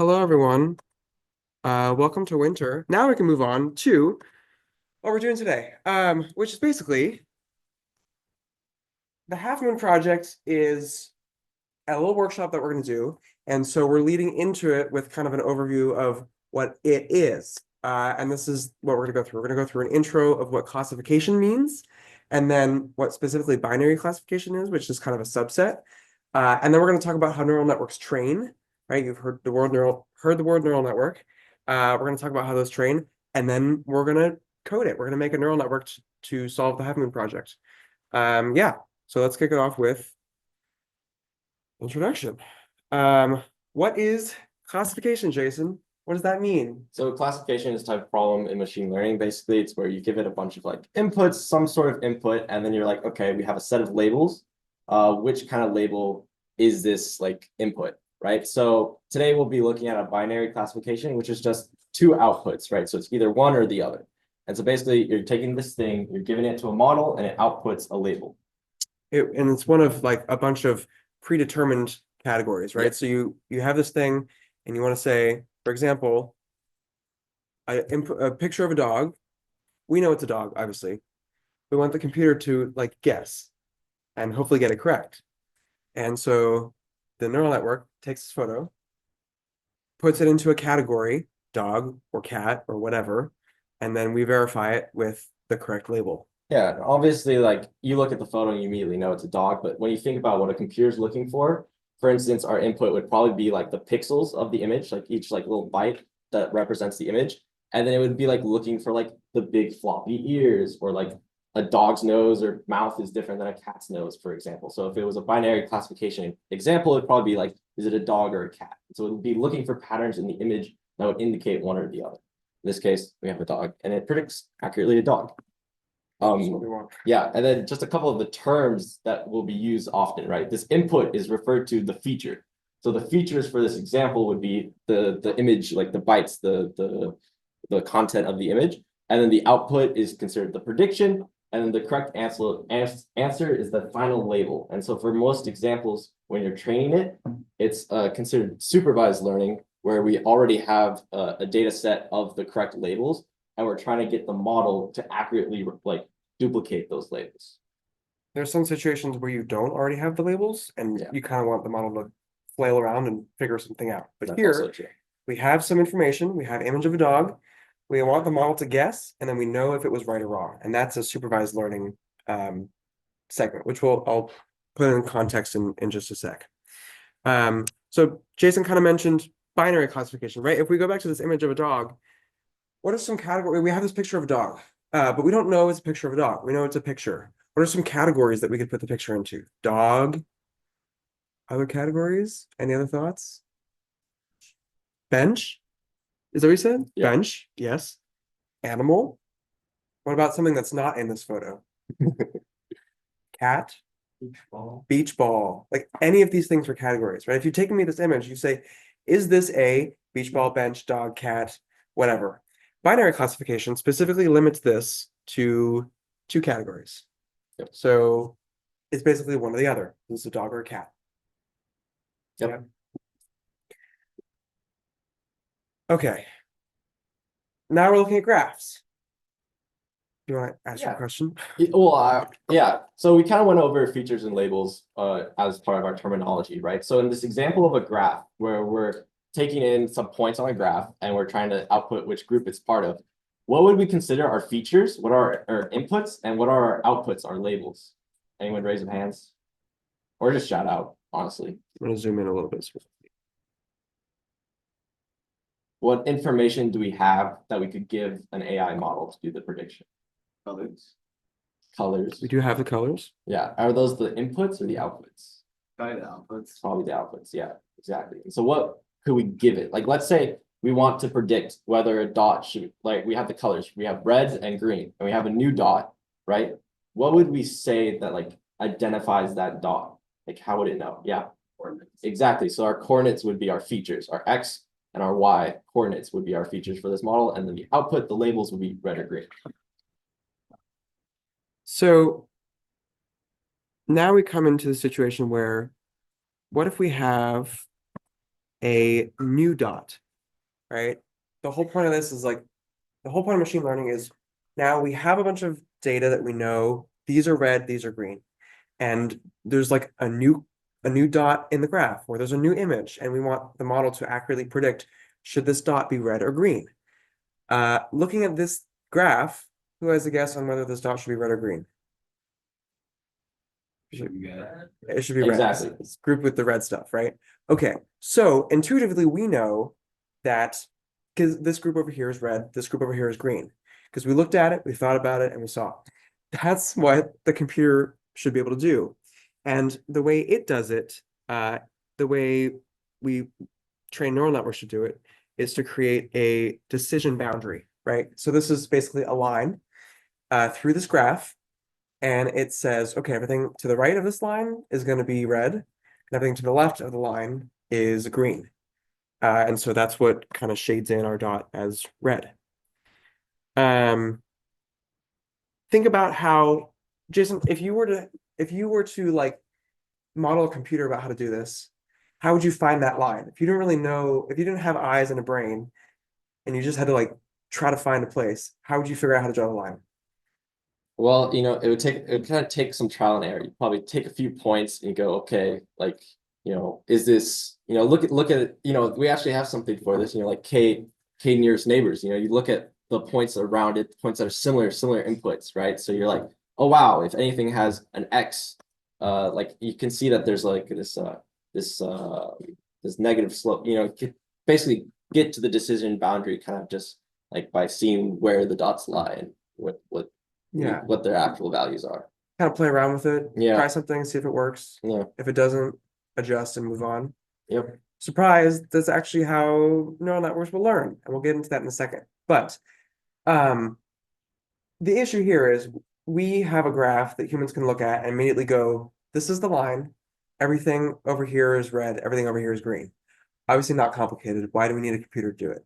Hello, everyone. Welcome to winter. Now we can move on to what we're doing today, which is basically the Half Moon Project is a little workshop that we're going to do. And so we're leading into it with kind of an overview of what it is. And this is what we're going to go through. We're going to go through an intro of what classification means, and then what specifically binary classification is, which is kind of a subset. And then we're going to talk about how neural networks train, right? You've heard the word neural network. We're going to talk about how those train, and then we're going to code it. We're going to make a neural network to solve the Half Moon Project. Yeah, so let's kick it off with introduction. What is classification, Jason? What does that mean? So classification is a type of problem in machine learning. Basically, it's where you give it a bunch of like inputs, some sort of input, and then you're like, okay, we have a set of labels. Which kind of label is this like input, right? So today we'll be looking at a binary classification, which is just two outputs, right? So it's either one or the other. And so basically you're taking this thing, you're giving it to a model, and it outputs a label. And it's one of like a bunch of predetermined categories, right? Yep. So you have this thing and you want to say, for example, a picture of a dog. We know it's a dog, obviously. We want the computer to like guess and hopefully get it correct. And so the neural network takes this photo, puts it into a category, dog or cat or whatever, and then we verify it with the correct label. Yeah, obviously, like you look at the photo and you immediately know it's a dog. But when you think about what a computer's looking for instance, our input would probably be like the pixels of the image, like each like little byte that represents the image. And then it would be like looking for like the big floppy ears, or like a dog's nose or mouth is different than a cat's nose, for example. So if it was a binary classification example, it'd probably be like, is it a dog or a cat? So it would be looking for patterns in the image that would indicate one or the other. In this case, we have a dog, and it predicts accurately a dog. Yeah, and then just a couple of the terms that will be used often, right? This input is referred to the feature. So the features for this example would be the image, like the bytes, the content of the image, and then the output is considered the prediction, and then the correct answer is the final label. And so for most examples, when you're training it, it's considered supervised learning, where we already have a data set of the correct labels, and we're trying to get the model to accurately like duplicate those labels. There's some situations where you don't already have the labels and Yeah. you kind of want the model to flail around and figure something out. But That's also here true. we have some information. We have image of a dog. We want the model to guess, and then we know if it was right or wrong. And that's a supervised learning segment, which I'll put in context in just a sec. So Jason kind of mentioned binary classification, right? If we go back to this image of a dog, what are some categories? We have this picture of a dog, but we don't know it's a picture of a dog. We know it's a picture. What are some categories that we could put the picture into? Dog, other categories? Any other thoughts? Bench? Is that what you said? Yeah. Bench, yes. Animal? What about something that's not in this photo? Cat? Beach ball. Beach ball. Like any of these things are categories, right? If you're taking me this image, you say, is this a beach ball, bench, dog, cat, whatever? Binary classification specifically limits this to two categories. Yep. So it's basically one or the other. This is a dog or a cat. Yep. Yeah. Okay. Now we're looking at graphs. You want to ask your question? Well, yeah. So we kind of went over features and labels as part of our terminology, right? So in this example of a graph where we're taking in some points on a graph and we're trying to output which group it's part of, what would we consider our features? What are our inputs, and what are our outputs, our labels? Anyone raise their hands? Or just shout out, honestly. I'm going to zoom in a little bit. What information do we have that we could give an AI model to do the prediction? Colors. Colors. We do have the colors. Yeah. Are those the inputs or the outputs? Probably the outputs. Probably the outputs. Yeah, exactly. And so what could we give it? Like, let's say we want to predict whether a dot should, like, we have the colors, we have red and green, and we have a new dot, right? What would we say that like identifies that dot? Like, how would it know? Yeah, Coordinates. exactly. So our coordinates would be our features, our X and our Y coordinates would be our features for this model. And then the output, the labels would be red or green. So now we come into the situation where what if we have a new dot, right? The whole point of this is like, the whole point of machine learning is now we have a bunch of data that we know these are red, these are green. And there's like a new dot in the graph, or there's a new image, and we want the model to accurately predict, should this dot be red or green? Looking at this graph, who has a guess on whether this dot should be red or green? It should be red. Exactly. It's grouped with the red stuff, right? Okay, so intuitively we know that because this group over here is red, this group over here is green. Because we looked at it, we thought about it, and we saw. That's what the computer should be able to do. And the way it does it, the way we train neural networks to do it, is to create a decision boundary, right? So this is basically a line through this graph, and it says, okay, everything to the right of this line is going to be red, and everything to the left of the line is green. And so that's what kind of shades in our dot as red. Think about how, Jason, if you were to like model a computer about how to do this, how would you find that line? If you didn't really know, if you didn't have eyes and a brain, and you just had to like try to find a place, how would you figure out how to draw the line? Well, it would kind of take some trial and error. You probably take a few points and you go, okay, like, is this, look at, we actually have something for this, like K nearest neighbors, you look at the points around it, points that are similar inputs, right? So you're like, oh, wow, if anything has an X, like you can see that there's like this negative slope, basically get to the decision boundary kind of just like by seeing where the dots lie and what their actual values are. Kind of play around with it, Yeah. try something, see if it works. Yeah. If it doesn't, adjust and move on. Yep. Surprise, that's actually how neural networks will learn, and we'll get into that in a second. But the issue here is we have a graph that humans can look at and immediately go, this is the line, everything over here is red, everything over here is green. Obviously not complicated. Why do we need a computer to do it?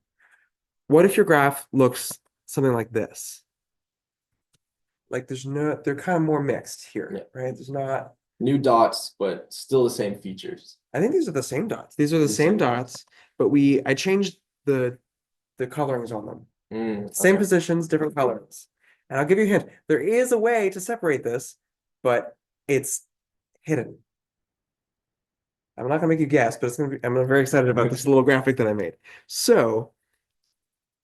What if your graph looks something like this? Like they're kind of more mixed here, Yeah. right? There's not New dots, but still the same features. I think these are the same dots. These are the same dots, but I changed the colorings on them. Same Okay. positions, different colors. And I'll give you a hint. There is a way to separate this, but it's hidden. I'm not gonna make you guess, but I'm very excited about this little graphic that I made. So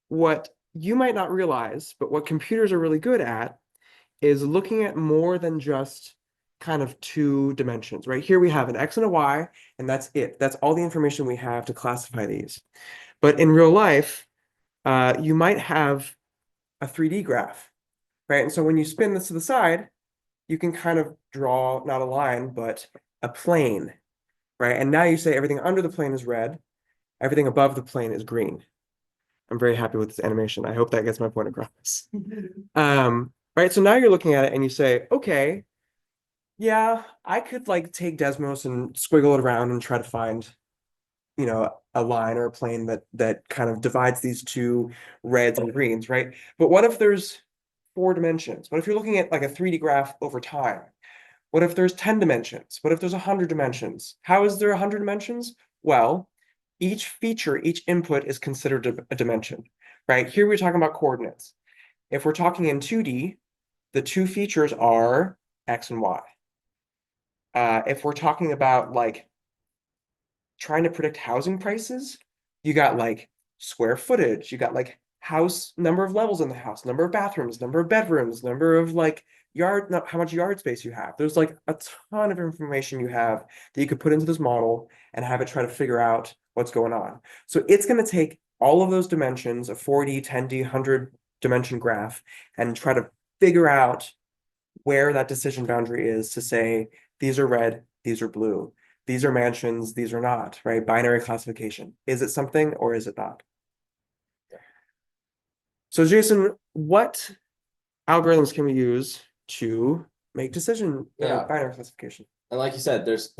what you might not realize, but what computers are really good at is looking at more than just kind of two dimensions, right? Here we have an X and a Y, and that's it. That's all the information we have to classify these. But in real life, you might have a 3D graph, right? And so when you spin this to the side, you can kind of draw not a line, but a plane, right? And now you say everything under the plane is red, everything above the plane is green. I'm very happy with this animation. I hope that gets my point across. Right, so now you're looking at it and you say, okay, yeah, I could like take Desmos and squiggle it around and try to find, a line or a plane that kind of divides these two reds and greens, right? But what if there's 4 dimensions? What if you're looking at like a 3D graph over time? What if there's 10 dimensions? What if there's 100 dimensions? How is there 100 dimensions? Well, each feature, each input is considered a dimension, right? Here we're talking about coordinates. If we're talking in 2D, the two features are X and Y. If we're talking about like trying to predict housing prices, you got like square footage, you got like house, number of levels in the house, number of bathrooms, number of bedrooms, number of like how much yard space you have. There's like a ton of information you have that you could put into this model and have it try to figure out what's going on. So it's going to take all of those dimensions, a 4D, 10D, 100 dimension graph, and try to figure out where that decision boundary is to say, these are red, these are blue. These are mansions, these are not, right? Binary classification. Is it something or is it not? So Jason, what algorithms can we use to make decision binary classification? And like you said, there's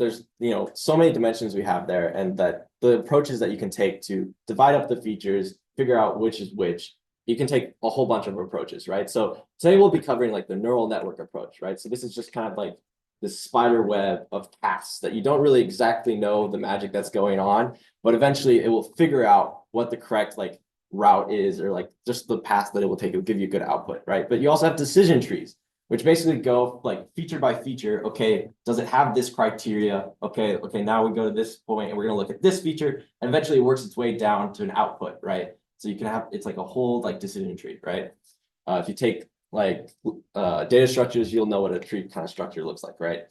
so many dimensions we have there, and that the approaches that you can take to divide up the features, figure out which is which, you can take a whole bunch of approaches, right? So today we'll be covering like the neural network approach, right? So this is just kind of like this spider web of paths that you don't really exactly know the magic that's going on, but eventually it will figure out what the correct like route is, or like just the path that it will take. It will give you a good output, right? But you also have decision trees, which basically go like feature by feature. Okay, does it have this criteria? Okay, now we go to this point and we're gonna look at this feature, and eventually it works its way down to an output, right? So you can have, it's like a whole like decision tree, right? If you take like data structures, you'll know what a tree kind of structure looks like, right?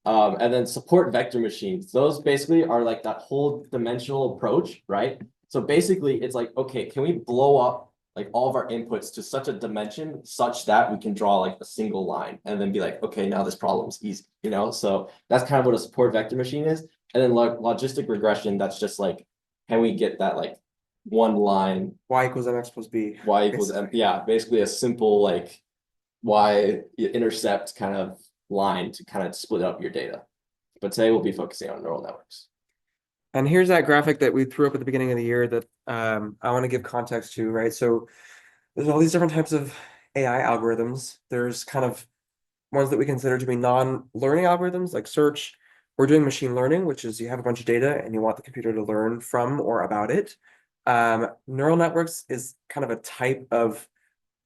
And then support vector machines. Those basically are like that whole dimensional approach, right? So basically it's like, okay, can we blow up like all of our inputs to such a dimension such that we can draw like a single line and then be like, okay, now this problem's easy, you know? So that's kind of what a support vector machine is. And then logistic regression, that's just like, can we get that like one line Y equals mx plus b. y equals m, yeah, basically a simple like y-intercept kind of line to kind of split up your data. But today we'll be focusing on neural networks. And here's that graphic that we threw up at the beginning of the year that I want to give context to, right? So there's all these different types of AI algorithms. There's kind of ones that we consider to be non-learning algorithms like search. We're doing machine learning, which is you have a bunch of data and you want the computer to learn from or about it. Neural networks is kind of a type of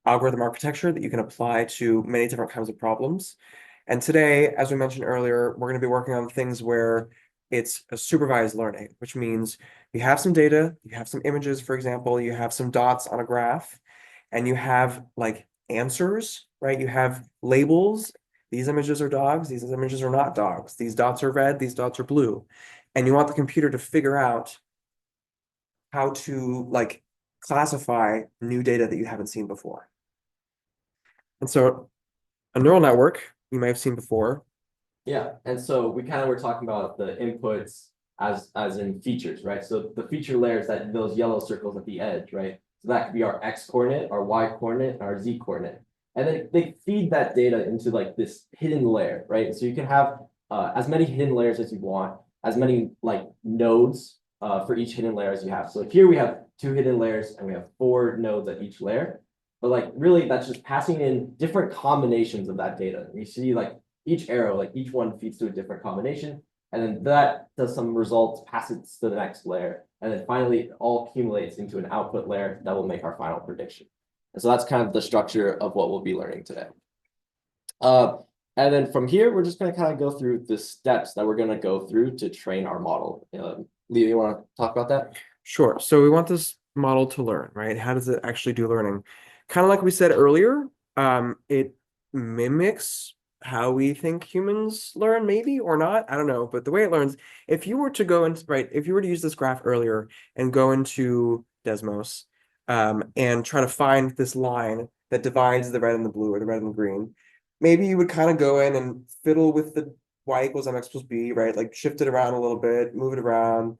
algorithm architecture that you can apply to many different kinds of problems. And today, as we mentioned earlier, we're going to be working on things where it's a supervised learning, which means you have some data, you have some images, for example, you have some dots on a graph, and you have like answers, right? You have labels. These images are dogs, these images are not dogs. These dots are red, these dots are blue. And you want the computer to figure out how to like classify new data that you haven't seen before. And so a neural network you may have seen before. Yeah, and so we kind of were talking about the inputs as in features, right? So the feature layers, that those yellow circles at the edge, right? So that could be our x coordinate, our y coordinate, and our z coordinate. And then they feed that data into like this hidden layer, right? So you can have as many hidden layers as you want, as many like nodes for each hidden layer as you have. So here we have 2 hidden layers and we have 4 nodes at each layer. But like really that's just passing in different combinations of that data. You see like each arrow, like each one feeds to a different combination. And then that does some results, passes to the next layer. And then finally it all accumulates into an output layer that will make our final prediction. And so that's kind of the structure of what we'll be learning today. And then from here, we're just going to kind of go through the steps that we're going to go through to train our model. Leo, you want to talk about that? Sure. So we want this model to learn, right? How does it actually do learning? Kind of like we said earlier, it mimics how we think humans learn, maybe or not. I don't know. But the way it learns, if you were to go into, right, if you were to use this graph earlier and go into Desmos and try to find this line that divides the red and the blue or the red and the green, maybe you would kind of go in and fiddle with the y equals mx plus b, right? Like shift it around a little bit, move it around,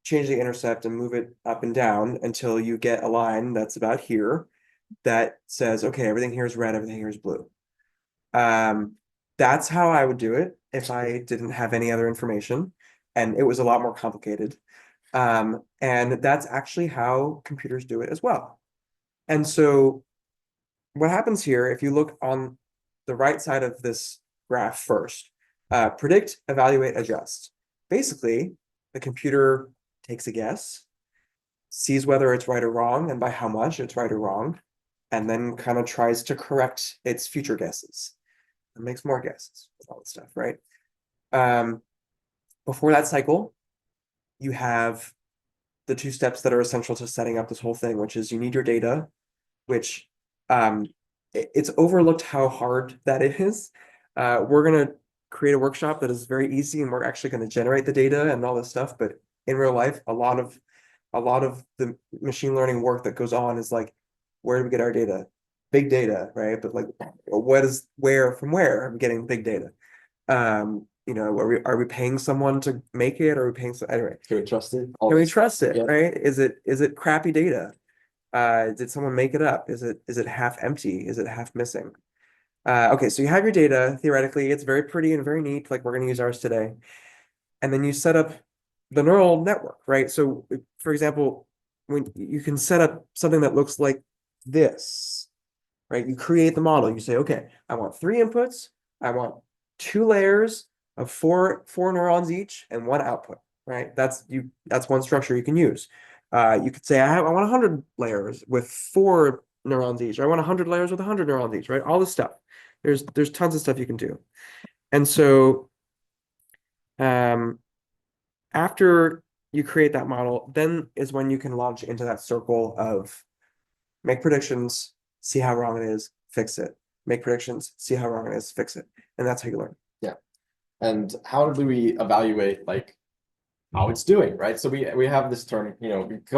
change the intercept and move it up and down until you get a line that's about here that says, okay, everything here is red, everything here is blue. That's how I would do it if I didn't have any other information, and it was a lot more complicated. And that's actually how computers do it as well. And so what happens here, if you look on the right side of this graph first, predict, evaluate, adjust. Basically, the computer takes a guess, sees whether it's right or wrong, and by how much it's right or wrong, and then kind of tries to correct its future guesses and makes more guesses with all this stuff, right? Before that cycle, you have the 2 steps that are essential to setting up this whole thing, which is you need your data, which it's overlooked how hard that is. We're going to create a workshop that is very easy, and we're actually going to generate the data and all this stuff. But in real life, a lot of the machine learning work that goes on is like, where do we get our data? Big data, right? But like, from where I'm getting big data? You know, are we paying someone to make it? Or are we paying anyway? Can we trust it? Can we trust it? Yeah. Right? Is it crappy data? Did someone make it up? Is it half empty? Is it half missing? Okay, so you have your data. Theoretically, it's very pretty and very neat. Like we're going to use ours today, and then you set up the neural network, right? So, for example, when you can set up something that looks like this, right? You create the model. You say, okay, I want 3 inputs. I want two layers of four neurons each and one output, right? That's one structure you can use. You could say I want 100 layers with four neurons each, or I want 100 layers with 100 neurons each, right? All this stuff. There's tons of stuff you can do. And so after you create that model, then is when you can launch into that circle of make predictions, see how wrong it is, fix it. Make predictions, see how wrong it is, fix it. And that's how you learn. And how do we evaluate like how it's doing, right? So we have this term,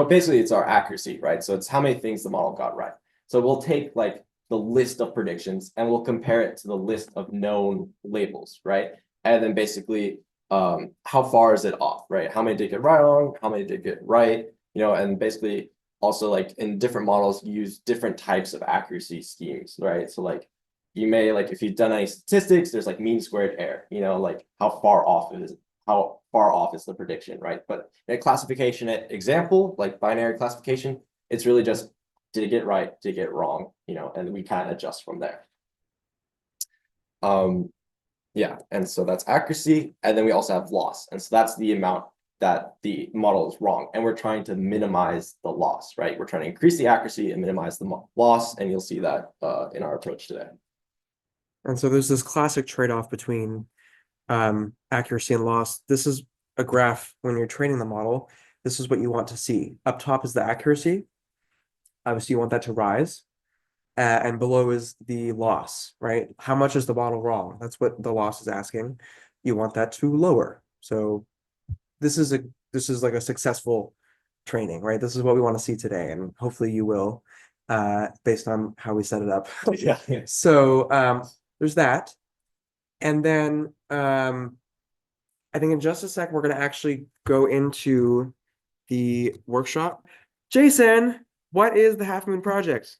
basically it's our accuracy, right? So it's how many things the model got right. So we'll take like the list of predictions and we'll compare it to the list of known labels, right? And then basically how far is it off, right? How many did get right wrong? How many did get right? And basically also like in different models, you use different types of accuracy schemes, right? So like you may like if you've done any statistics, there's like mean squared error, like how far off is the prediction, right? But in a classification example, like binary classification, it's really just did it get right, did it get wrong, and we kind of adjust from there. Yeah, and so that's accuracy, and then we also have loss, and so that's the amount that the model is wrong, and we're trying to minimize the loss, right? We're trying to increase the accuracy and minimize the loss, and you'll see that in our approach today. And so there's this classic trade-off between accuracy and loss. This is a graph when you're training the model. This is what you want to see. Up top is the accuracy. Obviously, you want that to rise. And below is the loss, right? How much is the model wrong? That's what the loss is asking. You want that to lower. So this is like a successful training, right? This is what we want to see today, and hopefully you will, based on how we set it up. Yeah. So there's that. And then I think in just a sec, we're going to actually go into the workshop. Jason, what is the Half Moon Project?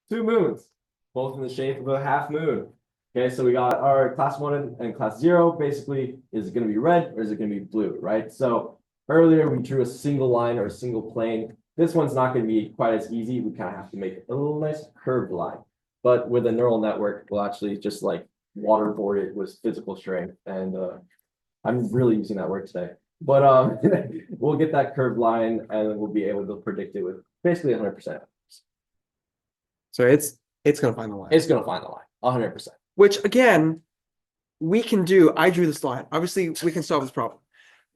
2 moons, both in the shape of a half moon. Okay, so we got our class 1 and class 0. Basically, is it going to be red or is it going to be blue, right? So earlier we drew a single line or a single plane. This one's not going to be quite as easy. We kind of have to make a little nice curved line. But with a neural network, we'll actually just like waterboard it with physical strength. And I'm really using that word today. But we'll get that curved line and we'll be able to predict it with basically 100%. So it's going to find the line. It's going to find the line, 100%. Which again, we can do. I drew this line. Obviously, we can solve this problem.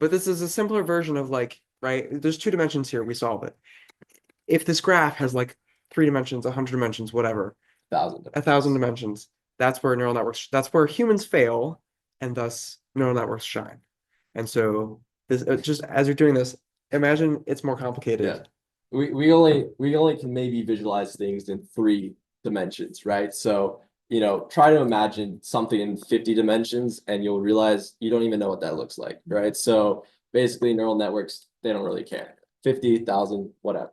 But this is a simpler version of like, right? There's 2 dimensions here. We solve it. If this graph has like 3 dimensions, 100 dimensions, whatever, 1,000 dimensions, that's where neural networks, that's where humans fail, and thus neural networks shine. And so this just as you're doing this, imagine it's more complicated. Yeah. We only can maybe visualize things in 3 dimensions, right? So, try to imagine something in 50 dimensions and you'll realize you don't even know what that looks like, right? So basically neural networks, they don't really care. 50,000, whatever.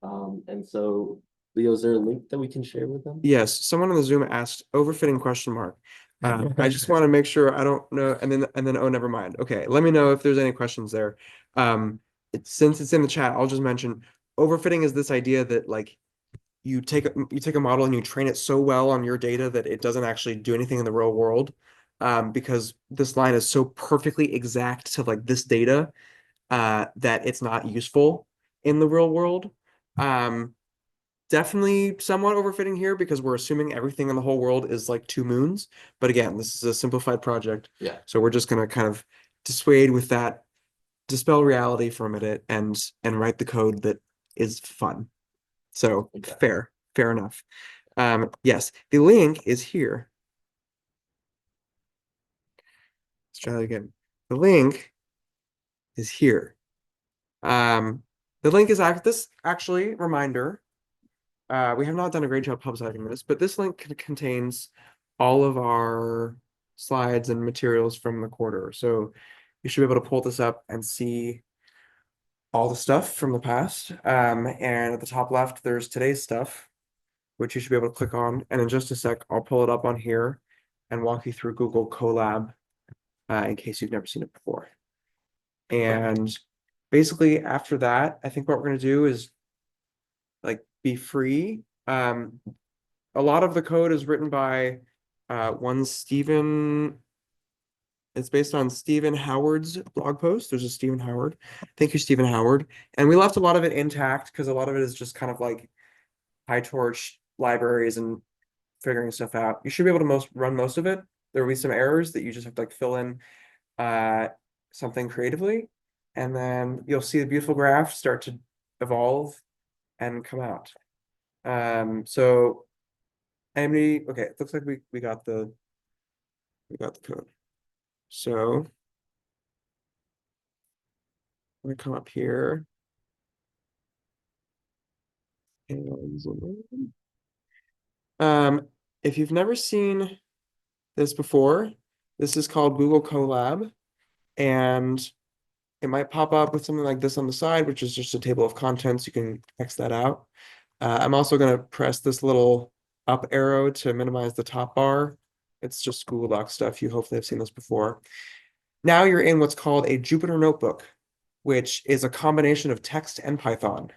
And so Leo, is there a link that we can share with them? Yes, someone on the Zoom asked overfitting question mark. I just want to make sure I don't know, and then oh, never mind. Okay, let me know if there's any questions there. Since it's in the chat, I'll just mention overfitting is this idea that like you take a model and you train it so well on your data that it doesn't actually do anything in the real world, because this line is so perfectly exact to like this data that it's not useful in the real world. Definitely somewhat overfitting here because we're assuming everything in the whole world is like 2 moons. But again, this is a simplified project. Yeah. So we're just going to kind of dissuade with that, dispel reality for a minute and write the code that is fun. So Okay. fair enough. Yes, the link is here. Let's try that again. The link is here. The link is actually reminder. We have not done a great job publicizing this, but this link contains all of our slides and materials from the quarter. So you should be able to pull this up and see all the stuff from the past. And at the top left, there's today's stuff, which you should be able to click on. And in just a sec, I'll pull it up on here and walk you through Google Colab in case you've never seen it before. And basically after that, I think what we're going to do is like be free. A lot of the code is written by One's Stephen. It's based on Stephen Howard's blog post. There's a Stephen Howard. Thank you, Stephen Howard. And we left a lot of it intact because a lot of it is just kind of like PyTorch libraries and figuring stuff out. You should be able to run most of it. There will be some errors that you just have to like fill in something creatively, and then you'll see the beautiful graph start to evolve and come out. So anybody, okay, it looks like we got the code. So I'm gonna come up here and zoom in. If you've never seen this before, this is called Google Colab, and it might pop up with something like this on the side, which is just a table of contents. You can X that out. I'm also going to press this little up arrow to minimize the top bar. It's just Google Docs stuff. You hopefully have seen this before. Now you're in what's called a Jupyter Notebook, which is a combination of text and Python.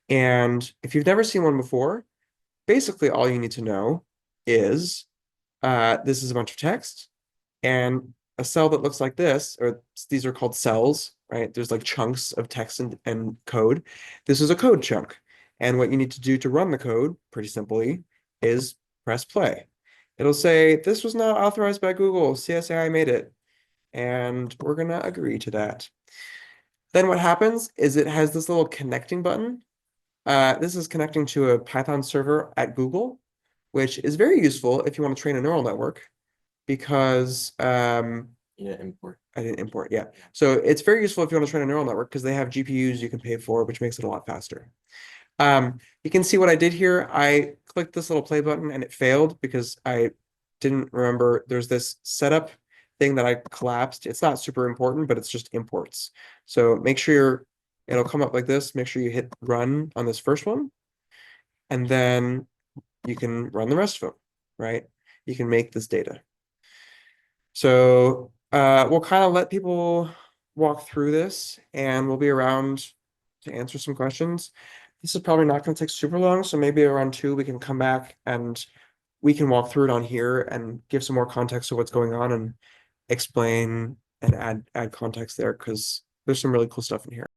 And if you've never seen one before, basically all you need to know is this is a bunch of text and a cell that looks like this, or these are called cells, right? There's like chunks of text and code. This is a code chunk. And what you need to do to run the code, pretty simply, is press play. It'll say, this was not authorized by Google, CSAI made it. And we're gonna agree to that. Then what happens is it has this little connecting button. This is connecting to a Python server at Google, which is very useful if you want to train a neural network, because import. I didn't import, yeah. So it's very useful if you want to train a neural network because they have GPUs you can pay for, which makes it a lot faster. You can see what I did here. I clicked this little play button and it failed because I didn't remember there's this setup thing that I collapsed. It's not super important, but it's just imports. So make sure it'll come up like this. Make sure you hit run on this first one, and then you can run the rest of them, right? You can make this data. So we'll kind of let people walk through this, and we'll be around to answer some questions. This is probably not going to take super long, so maybe around 2 we can come back and we can walk through it on here and give some more context to what's going on and explain and add context there, because there's some really cool stuff in here.